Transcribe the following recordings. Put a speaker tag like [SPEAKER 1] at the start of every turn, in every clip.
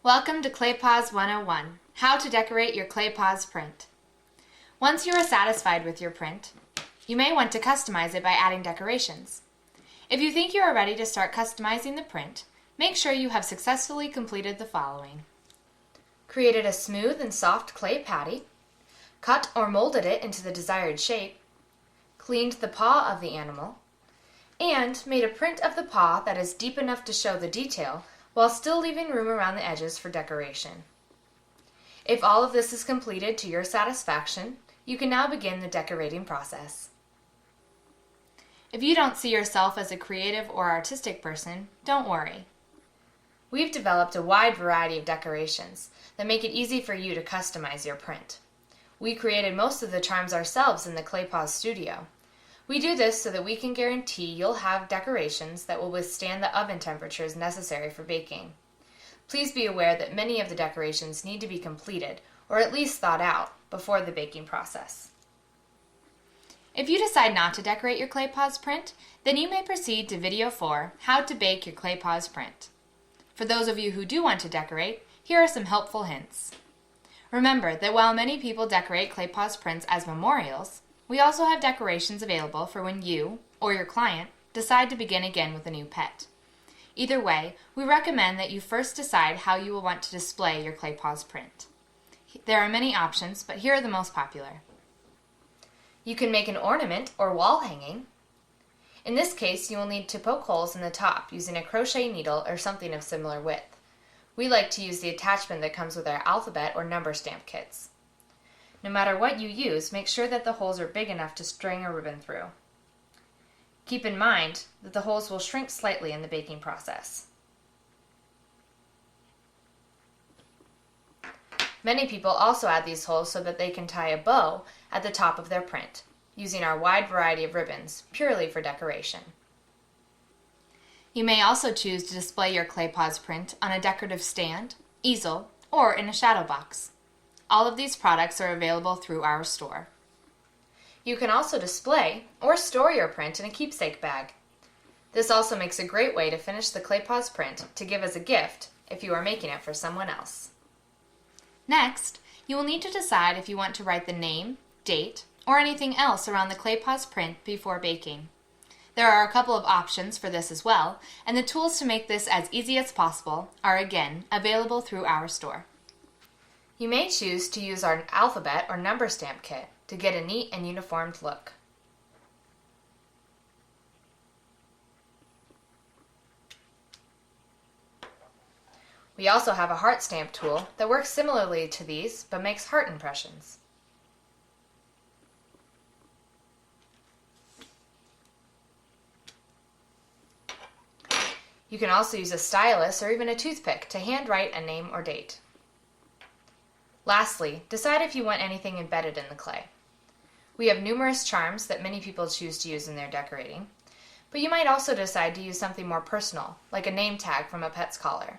[SPEAKER 1] Welcome to ClayPaws 101, How to Decorate Your ClayPaws print. Once you are satisfied with your print, you may want to customize it by adding decorations. If you think you are ready to start customizing the print, make sure you have successfully completed the following. Created a smooth and soft clay patty, cut or molded it into the desired shape, cleaned the paw of the animal, and made a print of the paw that is deep enough to show the detail while still leaving room around the edges for decoration. If all of this is completed to your satisfaction, you can now begin the decorating process. If you don't see yourself as a creative or artistic person, don't worry. We've developed a wide variety of decorations that make it easy for you to customize your print. We created most of the charms ourselves in the ClayPaws studio. We do this so that we can guarantee you'll have decorations that will withstand the oven temperatures necessary for baking. Please be aware that many of the decorations need to be completed, or at least thought out, before the baking process. If you decide not to decorate your ClayPaws print, then you may proceed to Video 4, How to Bake Your ClayPaws print. For those of you who do want to decorate, here are some helpful hints. Remember that while many people decorate ClayPaws prints as memorials, we also have decorations available for when you, or your client, decide to begin again with a new pet. Either way, we recommend that you first decide how you will want to display your ClayPaws print. There are many options, but here are the most popular. You can make an ornament or wall hanging. In this case, you will need to poke holes in the top using a crochet needle or something of similar width. We like to use the attachment that comes with our alphabet or number stamp kits. No matter what you use, make sure that the holes are big enough to string a ribbon through. Keep in mind that the holes will shrink slightly in the baking process. Many people also add these holes so that they can tie a bow at the top of their print, using our wide variety of ribbons purely for decoration. You may also choose to display your ClayPaws print on a decorative stand, easel, or in a shadow box. All of these products are available through our store. You can also display or store your print in a keepsake bag. This also makes a great way to finish the ClayPaws print to give as a gift if you are making it for someone else. Next, you will need to decide if you want to write the name, date, or anything else around the ClayPaws print before baking. There are a couple of options for this as well, and the tools to make this as easy as possible are again available through our store. You may choose to use our alphabet or number stamp kit to get a neat and uniformed look. We also have a heart stamp tool that works similarly to these but makes heart impressions. You can also use a stylus or even a toothpick to handwrite a name or date. Lastly, decide if you want anything embedded in the clay. We have numerous charms that many people choose to use in their decorating, but you might also decide to use something more personal, like a name tag from a pet's collar.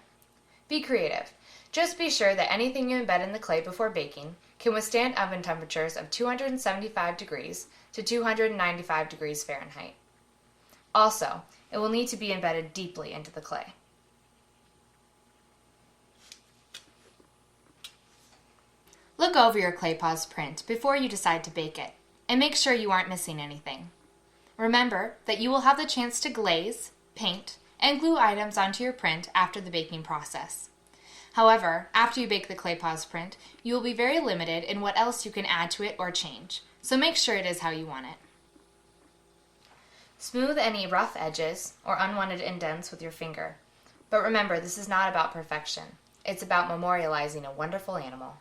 [SPEAKER 1] Be creative. Just be sure that anything you embed in the clay before baking can withstand oven temperatures of 275 degrees to 295 degrees Fahrenheit. Also, it will need to be embedded deeply into the clay. Look over your ClayPaws print before you decide to bake it, and make sure you aren't missing anything. Remember that you will have the chance to glaze, paint, and glue items onto your print after the baking process. However, after you bake the ClayPaws print, you will be very limited in what else you can add to it or change, so make sure it is how you want it. Smooth any rough edges or unwanted indents with your finger, but remember this is not about perfection. It's about memorializing a wonderful animal.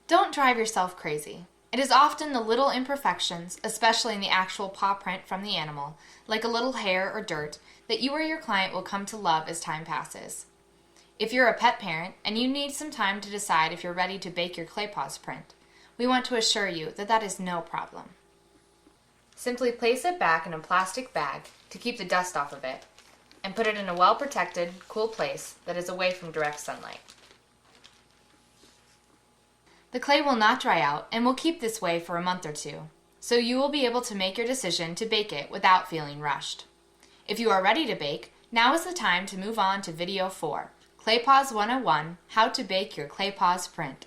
[SPEAKER 1] Don't drive yourself crazy. It is often the little imperfections, especially in the actual paw print from the animal, like a little hair or dirt, that you or your client will come to love as time passes. If you're a pet parent and you need some time to decide if you're ready to bake your ClayPaws print, we want to assure you that that is no problem. Simply place it back in a plastic bag to keep the dust off of it, and put it in a well-protected, cool place that is away from direct sunlight. The clay will not dry out and will keep this way for a month or two, so you will be able to make your decision to bake it without feeling rushed. If you are ready to bake, now is the time to move on to Video 4, ClayPaws 101 How to Bake Your ClayPaws Print.